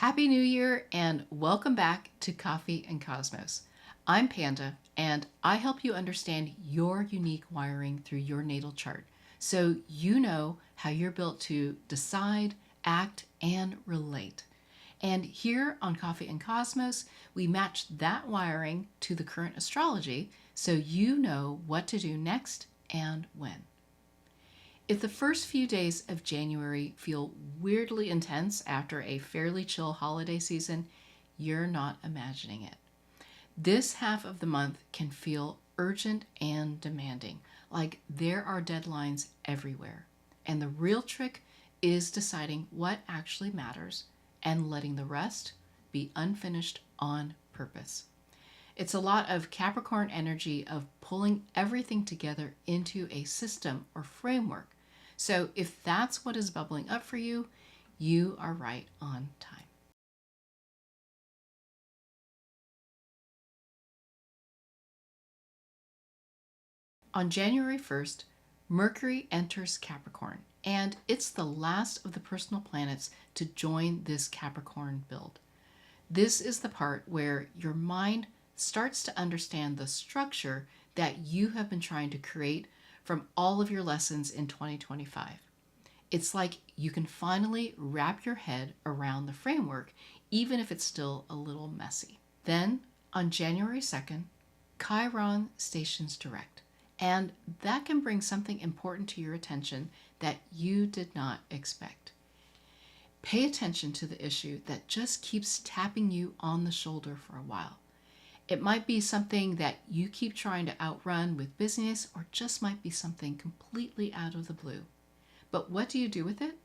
Happy New Year and welcome back to Coffee and Cosmos. I'm Panda and I help you understand your unique wiring through your natal chart so you know how you're built to decide, act, and relate. And here on Coffee and Cosmos, we match that wiring to the current astrology so you know what to do next and when. If the first few days of January feel weirdly intense after a fairly chill holiday season, you're not imagining it. This half of the month can feel urgent and demanding, like there are deadlines everywhere. And the real trick is deciding what actually matters and letting the rest be unfinished on purpose. It's a lot of Capricorn energy of pulling everything together into a system or framework. So if that's what is bubbling up for you, you are right on time. On January 1st, Mercury enters Capricorn, and it's the last of the personal planets to join this Capricorn build. This is the part where your mind starts to understand the structure that you have been trying to create from all of your lessons in 2025. It's like you can finally wrap your head around the framework, even if it's still a little messy. Then, on January 2nd, Chiron stations direct, and that can bring something important to your attention that you did not expect. Pay attention to the issue that just keeps tapping you on the shoulder for a while. It might be something that you keep trying to outrun with business, or just might be something completely out of the blue. But what do you do with it?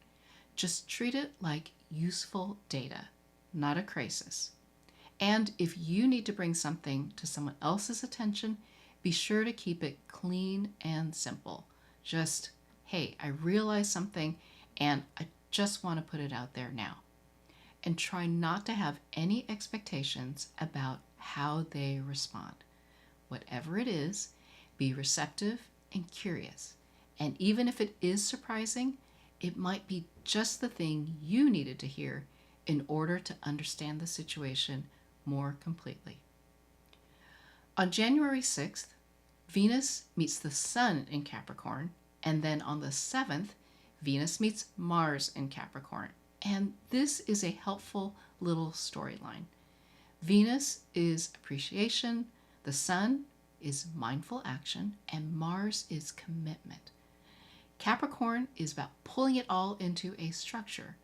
Just treat it like useful data, not a crisis. And if you need to bring something to someone else's attention, be sure to keep it clean and simple. Just, hey, I realized something and I just want to put it out there now. And try not to have any expectations about how they respond. Whatever it is, be receptive and curious. And even if it is surprising, it might be just the thing you needed to hear in order to understand the situation more completely. On January 6th, Venus meets the Sun in Capricorn, and then on the 7th, Venus meets Mars in Capricorn. And this is a helpful little storyline. Venus is appreciation, the Sun is mindful action, and Mars is commitment. Capricorn is about pulling it all into a structure.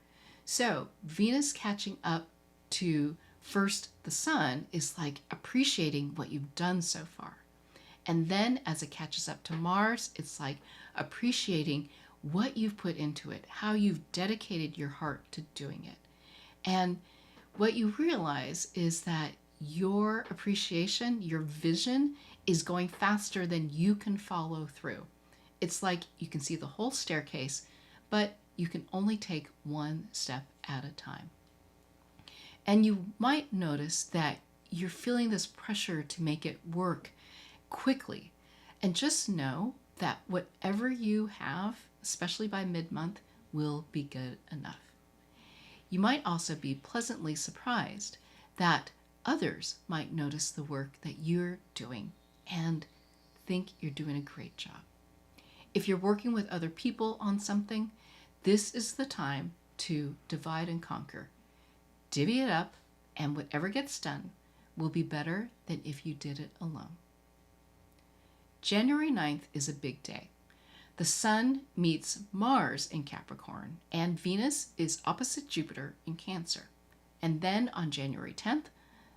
So Venus catching up to first the Sun is like appreciating what you've done so far. And then as it catches up to Mars, it's like appreciating what you've put into it, how you've dedicated your heart to doing it. And what you realize is that your appreciation, your vision is going faster than you can follow through. It's like you can see the whole staircase, but you can only take one step at a time. And you might notice that you're feeling this pressure to make it work quickly. And just know that whatever you have, especially by mid-month, will be good enough. You might also be pleasantly surprised that others might notice the work that you're doing and think you're doing a great job. If you're working with other people on something, this is the time to divide and conquer. Divvy it up, and whatever gets done will be better than if you did it alone. January 9th is a big day. The Sun meets Mars in Capricorn, and Venus is opposite Jupiter in Cancer. And then on January 10th,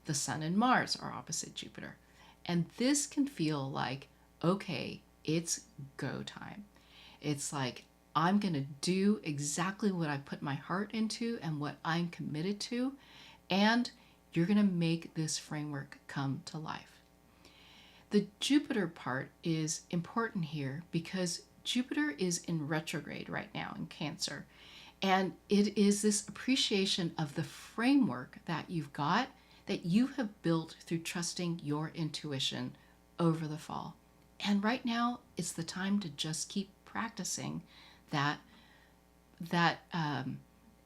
the Sun and Mars are opposite Jupiter. And this can feel like, okay, it's go time. It's like, I'm going to do exactly what I put my heart into and what I'm committed to, and you're going to make this framework come to life. The Jupiter part is important here because Jupiter is in retrograde right now in Cancer, and it is this appreciation of the framework that you've got, that you have built through trusting your intuition over the fall. And right now, it's the time to just keep practicing that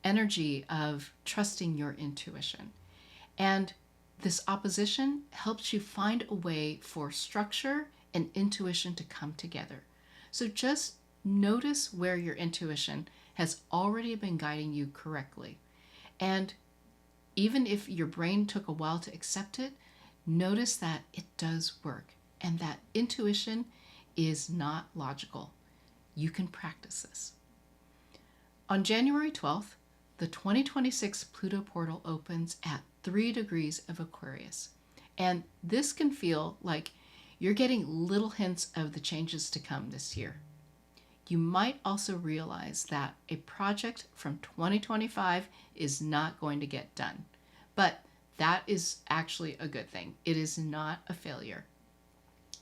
energy of trusting your intuition. And this opposition helps you find a way for structure and intuition to come together. So just notice where your intuition has already been guiding you correctly. And even if your brain took a while to accept it, notice that it does work and that intuition is not logical. You can practice this. On January 12th, the 2026 Pluto portal opens at 3 degrees of Aquarius. And this can feel like you're getting little hints of the changes to come this year. You might also realize that a project from 2025 is not going to get done. But that is actually a good thing. It is not a failure.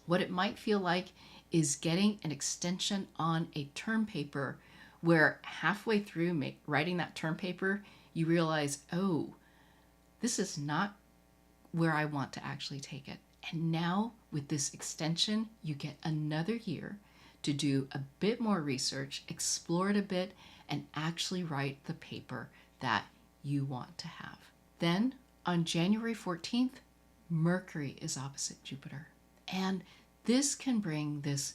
What it might feel like is getting an extension on a term paper where halfway through writing that term paper, you realize, oh, this is not where I want to actually take it. And now with this extension, you get another year to do a bit more research, explore it a bit, and actually write the paper that you want to have. Then on January 14th, Mercury is opposite Jupiter. And this can bring this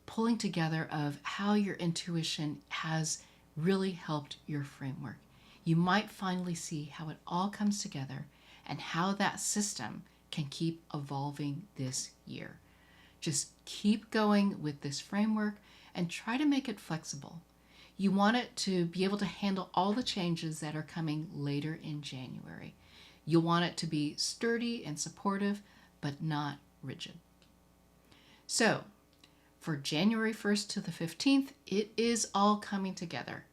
pulling together of how your intuition has really helped your framework. You might finally see how it all comes together and how that system can keep evolving this year. Just keep going with this framework and try to make it flexible. You want it to be able to handle all the changes that are coming later in January. You'll want it to be sturdy and supportive, but not rigid. So, for January 1st to the 15th, it is all coming together,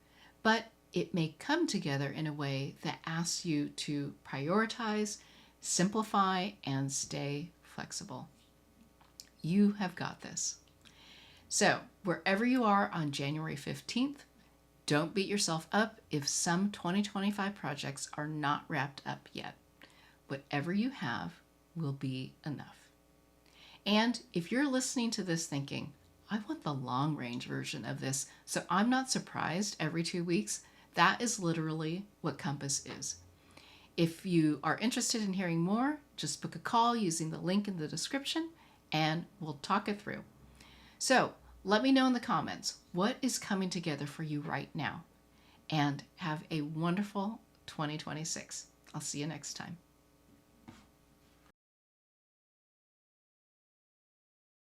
but it may come together in a way that asks you to prioritize, simplify, and stay flexible. You have got this. So, wherever you are on January 15th, don't beat yourself up if some 2025 projects are not wrapped up yet. Whatever you have will be enough. And if you're listening to this thinking, I want the long range version of this, so I'm not surprised every 2 weeks, that is literally what Compass is. If you are interested in hearing more, just book a call using the link in the description and we'll talk it through. So let me know in the comments what is coming together for you right now, and have a wonderful 2026. I'll see you next time.